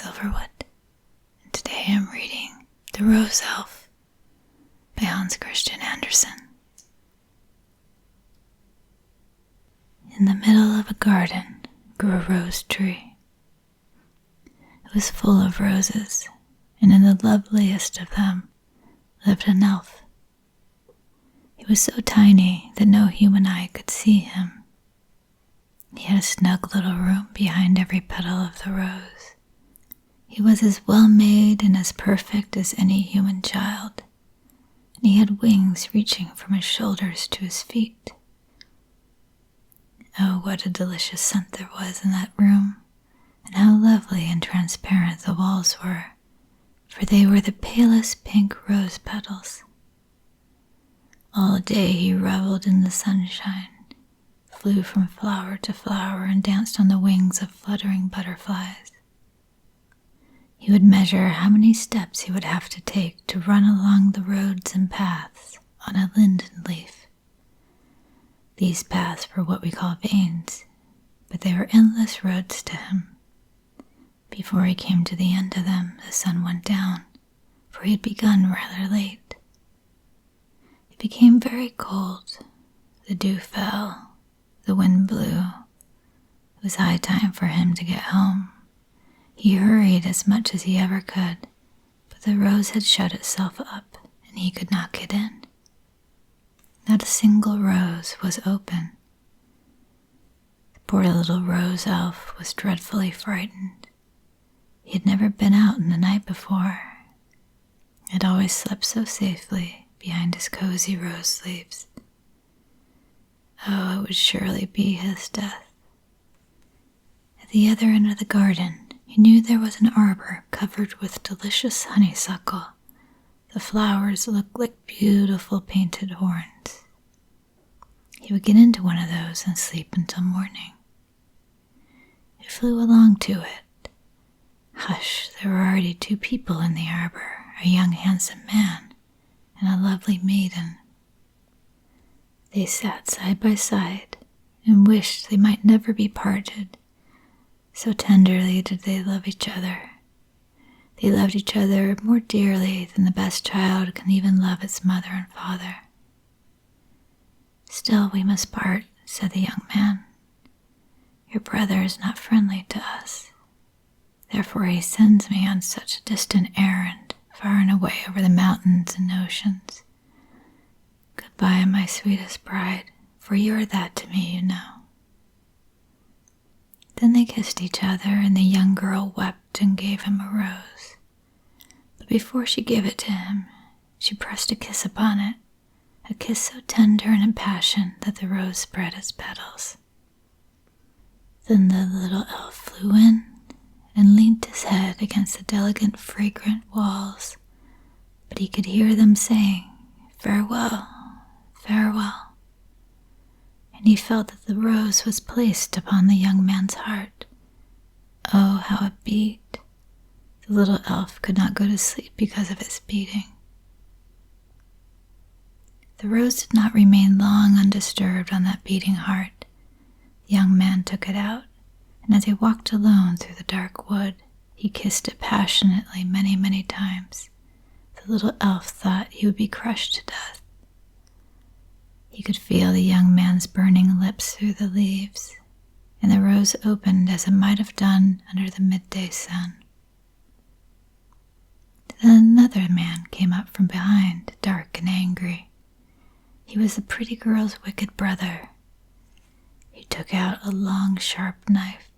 Silverwood, and today I'm reading The Rose Elf by Hans Christian Andersen. In the middle of a garden grew a rose tree. It was full of roses, and in the loveliest of them lived an elf. He was so tiny that no human eye could see him. He had a snug little room behind every petal of the rose. He was as well made and as perfect as any human child, and he had wings reaching from his shoulders to his feet. Oh, what a delicious scent there was in that room, and how lovely and transparent the walls were, for they were the palest pink rose petals. All day he reveled in the sunshine, flew from flower to flower, and danced on the wings of fluttering butterflies. He would measure how many steps he would have to take to run along the roads and paths on a linden leaf. These paths were what we call veins, but they were endless roads to him. Before he came to the end of them, the sun went down, for he had begun rather late. It became very cold. The dew fell. The wind blew. It was high time for him to get home. He hurried as much as he ever could, but the rose had shut itself up, and he could not get in. Not a single rose was open. The poor little rose elf was dreadfully frightened. He had never been out in the night before. He had always slept so safely behind his cozy rose leaves. Oh, it would surely be his death. At the other end of the garden, he knew there was an arbor covered with delicious honeysuckle. The flowers looked like beautiful painted horns. He would get into one of those and sleep until morning. He flew along to it. Hush, there were already 2 people in the arbor, a young handsome man and a lovely maiden. They sat side by side and wished they might never be parted. So tenderly did they love each other. They loved each other more dearly than the best child can even love its mother and father. "Still we must part," said the young man. "Your brother is not friendly to us. Therefore he sends me on such a distant errand, far and away over the mountains and oceans. Goodbye, my sweetest bride, for you are that to me, you know." Then they kissed each other, and the young girl wept and gave him a rose. But before she gave it to him, she pressed a kiss upon it, a kiss so tender and impassioned that the rose spread its petals. Then the little elf flew in and leaned his head against the delicate, fragrant walls, but he could hear them saying, "Farewell, farewell." And he felt that the rose was placed upon the young man's heart. Oh, how it beat! The little elf could not go to sleep because of its beating. The rose did not remain long undisturbed on that beating heart. The young man took it out, and as he walked alone through the dark wood, he kissed it passionately many, many times. The little elf thought he would be crushed to death. He could feel the young man's burning lips through the leaves, and the rose opened as it might have done under the midday sun. Then another man came up from behind, dark and angry. He was the pretty girl's wicked brother. He took out a long, sharp knife,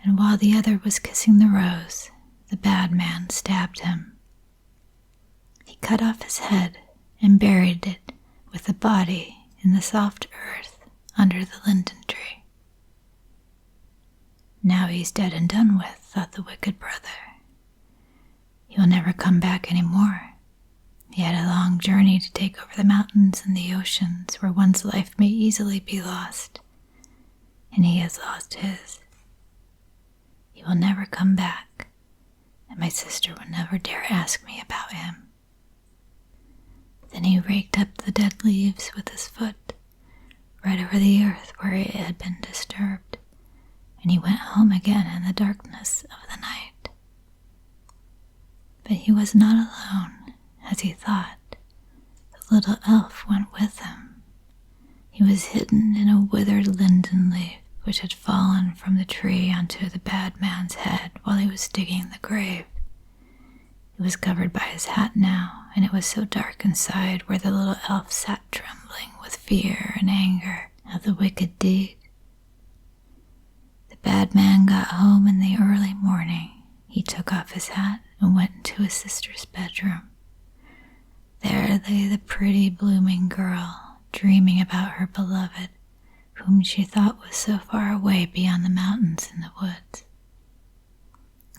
and while the other was kissing the rose, the bad man stabbed him. He cut off his head and buried it with the body in the soft earth under the linden tree. "Now he's dead and done with," thought the wicked brother. "He will never come back any more. He had a long journey to take over the mountains and the oceans where one's life may easily be lost, and he has lost his. He will never come back, and my sister will never dare ask me about him." Then he raked up the dead leaves with his foot, right over the earth where it had been disturbed, and he went home again in the darkness of the night. But he was not alone, as he thought. The little elf went with him. He was hidden in a withered linden leaf which had fallen from the tree onto the bad man's head while he was digging the grave. It was covered by his hat now, and it was so dark inside where the little elf sat trembling with fear and anger at the wicked deed. The bad man got home in the early morning. He took off his hat and went into his sister's bedroom. There lay the pretty blooming girl, dreaming about her beloved, whom she thought was so far away beyond the mountains and the woods.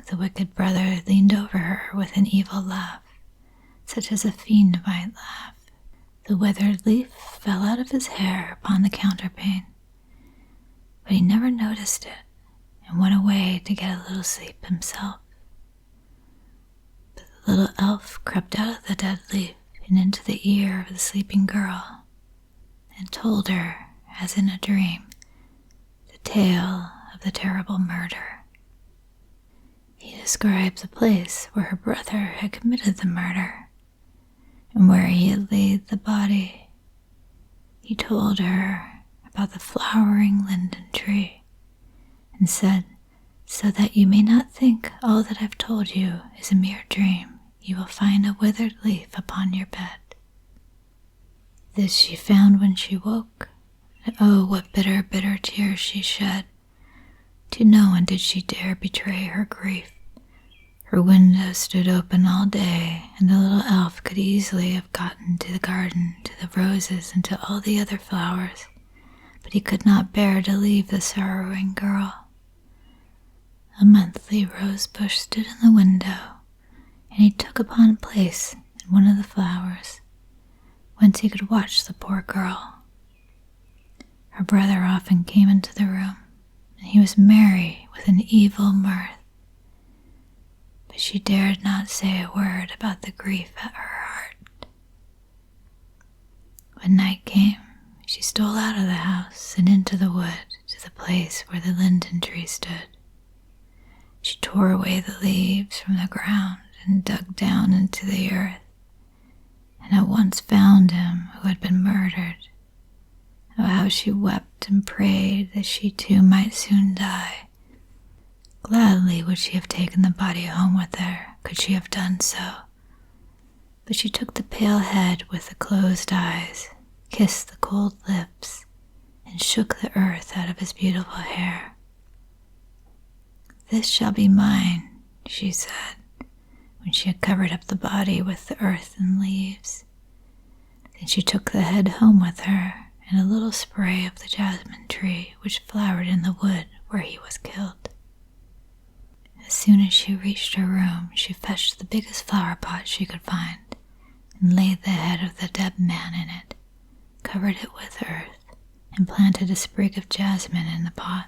The wicked brother leaned over her with an evil laugh, such as a fiend might laugh. The withered leaf fell out of his hair upon the counterpane, but he never noticed it and went away to get a little sleep himself. But the little elf crept out of the dead leaf and into the ear of the sleeping girl and told her, as in a dream, the tale of the terrible murder. He described the place where her brother had committed the murder and where he had laid the body. He told her about the flowering linden tree and said, "So that you may not think all that I've told you is a mere dream, you will find a withered leaf upon your bed." This she found when she woke, and oh, what bitter, bitter tears she shed. To no one did she dare betray her grief. Her window stood open all day, and the little elf could easily have gotten to the garden, to the roses, and to all the other flowers, but he could not bear to leave the sorrowing girl. A monthly rose bush stood in the window, and he took upon place in one of the flowers, whence he could watch the poor girl. Her brother often came into the room, and he was merry with an evil mirth. But she dared not say a word about the grief at her heart. When night came, she stole out of the house and into the wood to the place where the linden tree stood. She tore away the leaves from the ground and dug down into the earth, and at once found him who had been murdered. Oh, how she wept and prayed that she too might soon die. Gladly would she have taken the body home with her, could she have done so. But she took the pale head with the closed eyes, kissed the cold lips, and shook the earth out of his beautiful hair. "This shall be mine," she said, when she had covered up the body with the earth and leaves. Then she took the head home with her, and a little spray of the jasmine tree which flowered in the wood where he was killed. As soon as she reached her room, she fetched the biggest flower pot she could find, and laid the head of the dead man in it, covered it with earth, and planted a sprig of jasmine in the pot.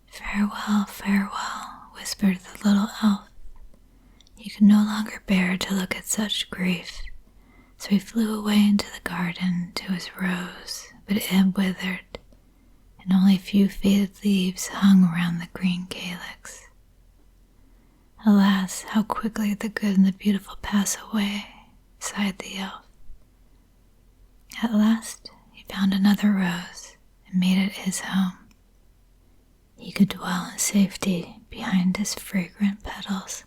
"Farewell, farewell," whispered the little elf. He could no longer bear to look at such grief, so he flew away into the garden to his rose, but it had withered, and only a few faded leaves hung around the green calyx. "Alas, how quickly the good and the beautiful pass away," sighed the elf. At last he found another rose and made it his home. He could dwell in safety behind his fragrant petals.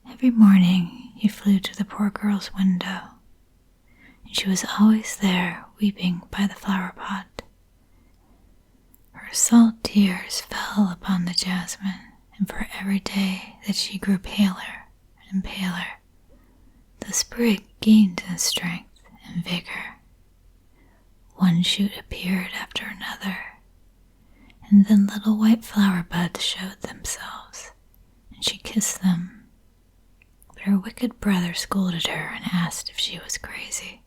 Every morning he flew to the poor girl's window, and she was always there weeping by the flower pot. Her salt tears fell upon the jasmine, and for every day that she grew paler and paler, the sprig gained in strength and vigor. One shoot appeared after another, and then little white flower buds showed themselves, and she kissed them. But her wicked brother scolded her and asked if she was crazy.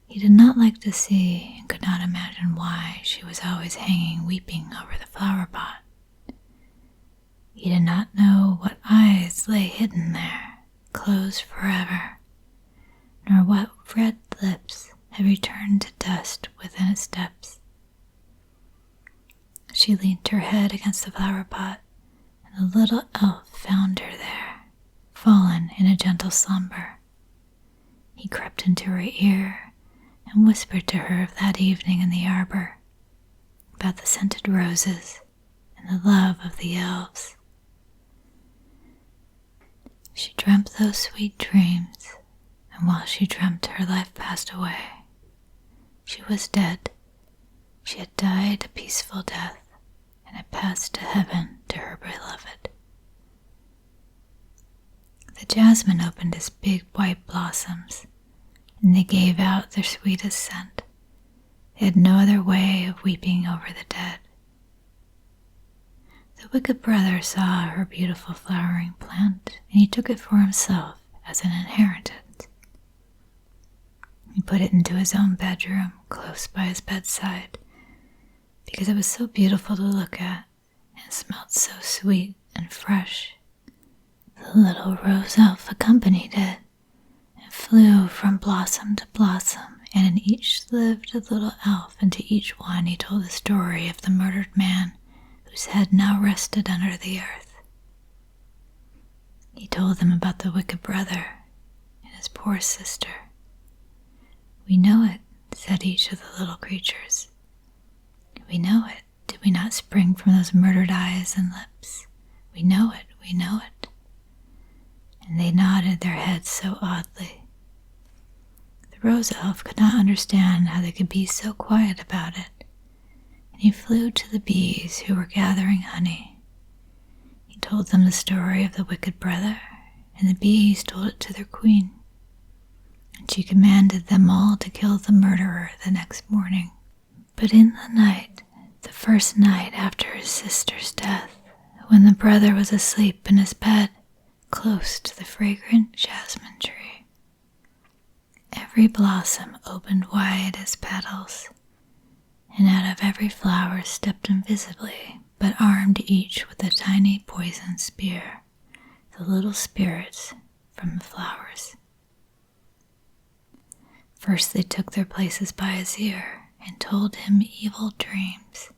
He did not like to see and could not imagine why she was always hanging weeping over the flower pot. He did not know what eyes lay hidden there, closed forever, nor what red lips had returned to dust within its depths. She leaned her head against the flower pot, and The little elf found her there, fallen in a gentle slumber. He crept into her ear and whispered to her of that evening in the arbor, about the scented roses and the love of the elves. She dreamt those sweet dreams, and while she dreamt, her life passed away. She was dead. She had died a peaceful death and had passed to heaven to her beloved. The jasmine opened its big white blossoms, and they gave out their sweetest scent. They had no other way of weeping over the dead. The wicked brother saw her beautiful flowering plant, and he took it for himself as an inheritance. He put it into his own bedroom, close by his bedside, because it was so beautiful to look at and smelled so sweet and fresh. The little rose elf accompanied it and flew from blossom to blossom, and in each lived a little elf, and to each one he told the story of the murdered man whose head now rested under the earth. He told them about the wicked brother and his poor sister. "We know it," said each of the little creatures. "We know it. Did we not spring from those murdered eyes and lips? We know it, we know it." And they nodded their heads so oddly. The rose elf could not understand how they could be so quiet about it, and he flew to the bees who were gathering honey. He told them the story of the wicked brother, and the bees told it to their queen, and she commanded them all to kill the murderer the next morning. But in the night, the first night after his sister's death, when the brother was asleep in his bed, close to the fragrant jasmine tree, every blossom opened wide its petals, and out of every flower stepped invisibly, but armed each with a tiny poisoned spear, the little spirits from the flowers. First they took their places by his ear and told him evil dreams.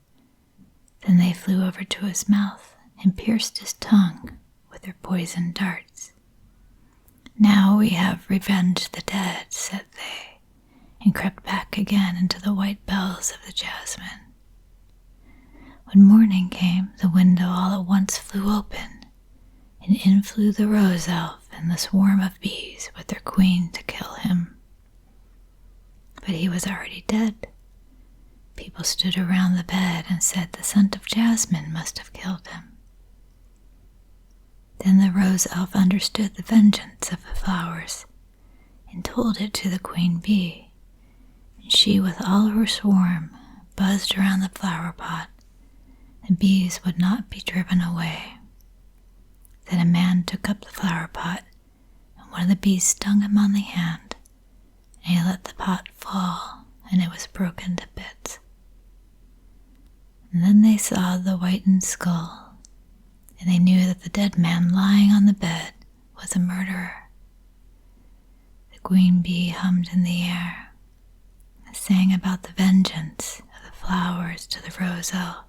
Then they flew over to his mouth and pierced his tongue with their poisoned darts. "Now we have revenged the dead," said they, and crept back again into the white bells of the jasmine. When morning came, the window all at once flew open, and in flew the rose elf and the swarm of bees with their queen to kill him. But he was already dead. People stood around the bed and said the scent of jasmine must have killed him. Then the rose elf understood the vengeance of the flowers and told it to the queen bee, and she with all her swarm buzzed around the flower pot. The bees would not be driven away. Then a man took up the flower pot, and one of the bees stung him on the hand, and he let the pot fall, and it was broken to bits. And then they saw the whitened skull, and they knew that the dead man lying on the bed was a murderer. The queen bee hummed in the air, and sang about the vengeance of the flowers to the rose elf,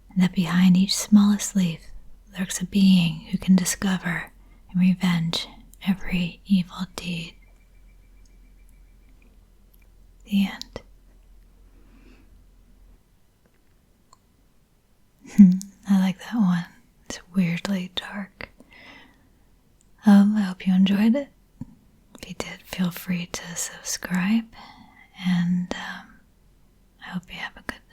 and that behind each smallest leaf lurks a being who can discover and revenge every evil deed. The end. I like that one. It's weirdly dark. I hope you enjoyed it. If you did, feel free to subscribe, and I hope you have a good